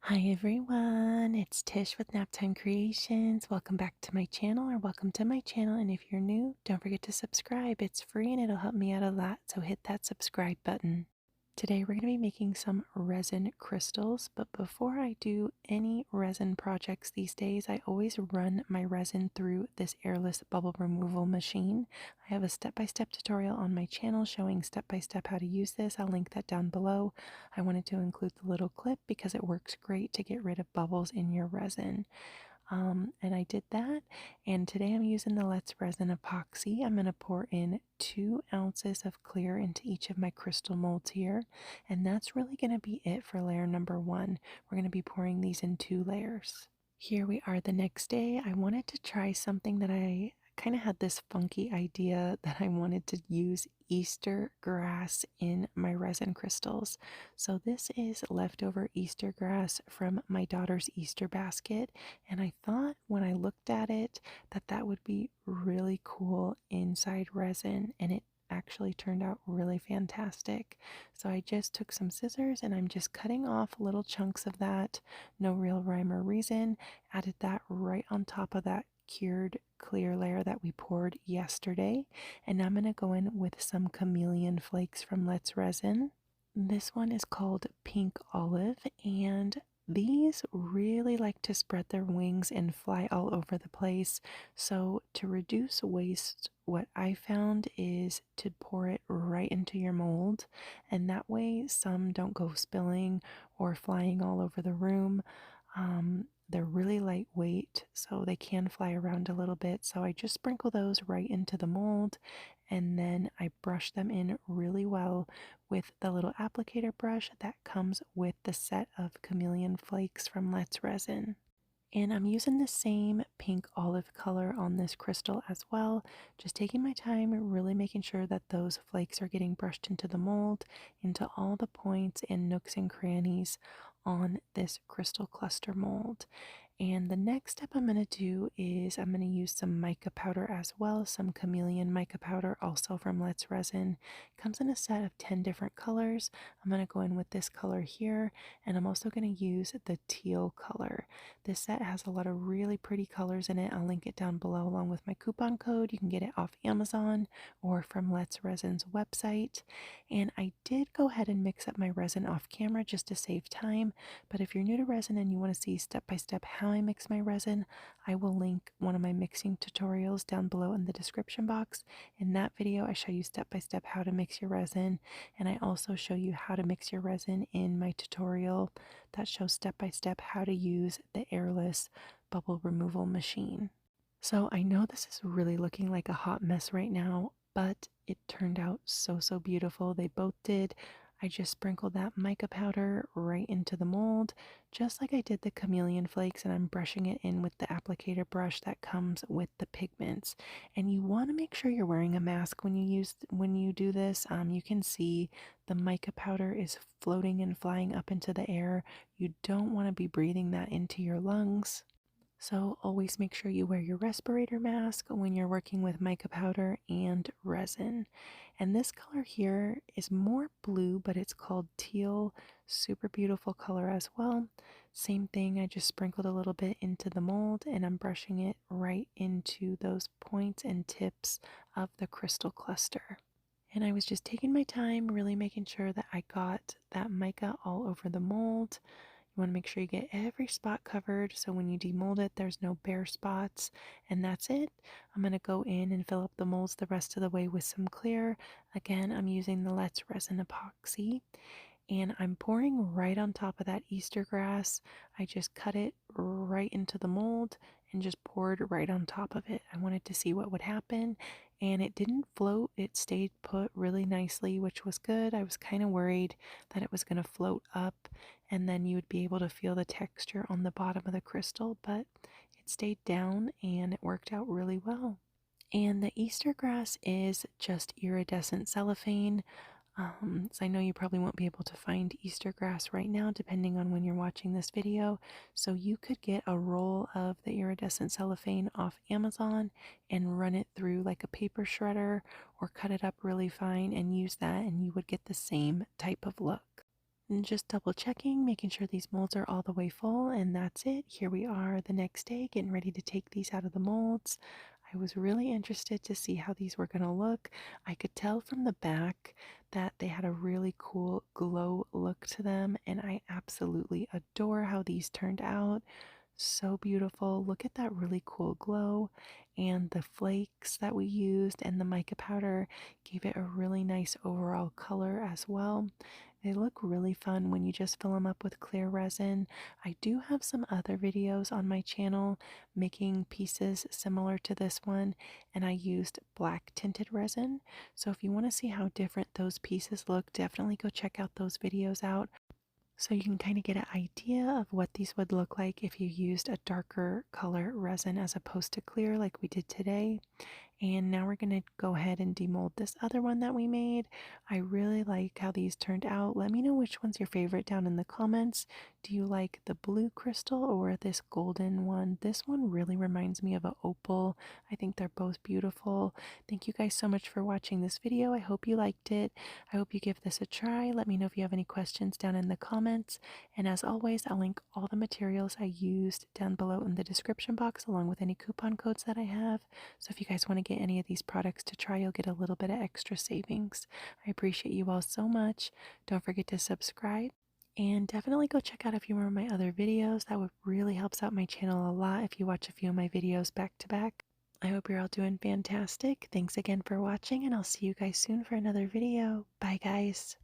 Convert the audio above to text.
Hi everyone, it's Tish with Naptime Creations. Welcome back to my channel, or welcome to my channel. And if you're new, don't forget to subscribe. It's free and it'll help me out a lot, so hit that subscribe button. Today we're going to be making some resin crystals, but before I do any resin projects these days, I always run my resin through this airless bubble removal machine. I have a step-by-step tutorial on my channel showing step-by-step how to use this. I'll link that down below. I wanted to include the little clip because it works great to get rid of bubbles in your resin. And I did that, and today I'm using the Let's Resin epoxy. I'm going to pour in 2 ounces of clear into each of my crystal molds here, and that's really going to be it for layer number 1. We're going to be pouring these in 2 layers. Here we are the next day. I wanted to try something that I kind of had this funky idea that I wanted to use Easter grass in my resin crystals. So this is leftover Easter grass from my daughter's Easter basket, and I thought when I looked at it that that would be really cool inside resin, and it actually turned out really fantastic. So I just took some scissors and I'm just cutting off little chunks of that. No real rhyme or reason. Added that right on top of that cured clear layer that we poured yesterday. And now I'm going to go in with some chameleon flakes from Let's Resin. This one is called Pink Olive, and these really like to spread their wings and fly all over the place. So to reduce waste, what I found is to pour it right into your mold, and that way some don't go spilling or flying all over the room. They're really lightweight, so they can fly around a little bit. So I just sprinkle those right into the mold, and then I brush them in really well with the little applicator brush that comes with the set of chameleon flakes from Let's Resin. And I'm using the same pink olive color on this crystal as well, just taking my time, really making sure that those flakes are getting brushed into the mold, into all the points and nooks and crannies on this crystal cluster mold. And the next step I'm going to do is I'm going to use some mica powder as well, some chameleon mica powder also from Let's Resin. It comes in a set of 10 different colors. I'm going to go in with this color here, and I'm also going to use the teal color. This set has a lot of really pretty colors in it. I'll link it down below along with my coupon code. You can get it off Amazon or from Let's Resin's website. And I did go ahead and mix up my resin off camera just to save time. But if you're new to resin and you want to see step by step how I mix my resin, I will link one of my mixing tutorials down below in the description box. In that video, I show you step by step how to mix your resin, and I also show you how to mix your resin in my tutorial that shows step by step how to use the Airless bubble removal machine. So I know this is really looking like a hot mess right now, but it turned out so beautiful. They both did. I just sprinkled that mica powder right into the mold, just like I did the chameleon flakes, and I'm brushing it in with the applicator brush that comes with the pigments. And you want to make sure you're wearing a mask when you do this. You can see the mica powder is floating and flying up into the air. You don't want to be breathing that into your lungs. So always make sure you wear your respirator mask when you're working with mica powder and resin. And this color here is more blue, but it's called teal. Super beautiful color as well. Same thing, I just sprinkled a little bit into the mold and I'm brushing it right into those points and tips of the crystal cluster. And I was just taking my time, really making sure that I got that mica all over the mold. You want to make sure you get every spot covered so when you demold it, there's no bare spots. And that's it. I'm going to go in and fill up the molds the rest of the way with some clear. Again, I'm using the Let's Resin epoxy. And I'm pouring right on top of that Easter grass. I just cut it right into the mold and just poured right on top of it. I wanted to see what would happen, and it didn't float. It stayed put really nicely, which was good. I was kind of worried that it was going to float up and then you would be able to feel the texture on the bottom of the crystal, but it stayed down and it worked out really well. And the Easter grass is just iridescent cellophane. So I know you probably won't be able to find Easter grass right now, depending on when you're watching this video. So you could get a roll of the iridescent cellophane off Amazon and run it through like a paper shredder or cut it up really fine and use that, and you would get the same type of look. And just double checking, making sure these molds are all the way full, and that's it. Here we are the next day getting ready to take these out of the molds. I was really interested to see how these were going to look. I could tell from the back that they had a really cool glow look to them, and I absolutely adore how these turned out. So beautiful. Look at that really cool glow, and the flakes that we used and the mica powder gave it a really nice overall color as well. They look really fun when you just fill them up with clear resin. I do have some other videos on my channel making pieces similar to this one, and I used black tinted resin. So if you want to see how different those pieces look, definitely go check out those videos out so you can kind of get an idea of what these would look like if you used a darker color resin as opposed to clear like we did today. And now we're going to go ahead and demold this other one that we made. I really like how these turned out. Let me know which one's your favorite down in the comments. Do you like the blue crystal or this golden one? This one really reminds me of an opal. I think they're both beautiful. Thank you guys so much for watching this video. I hope you liked it. I hope you give this a try. Let me know if you have any questions down in the comments. And as always, I'll link all the materials I used down below in the description box along with any coupon codes that I have. So if you guys want to get any of these products to try, you'll get a little bit of extra savings. I appreciate you all so much. Don't forget to subscribe and definitely go check out a few more of my other videos. That would really helps out my channel a lot if you watch a few of my videos back to back. I hope you're all doing fantastic. Thanks again for watching, and I'll see you guys soon for another video. Bye guys.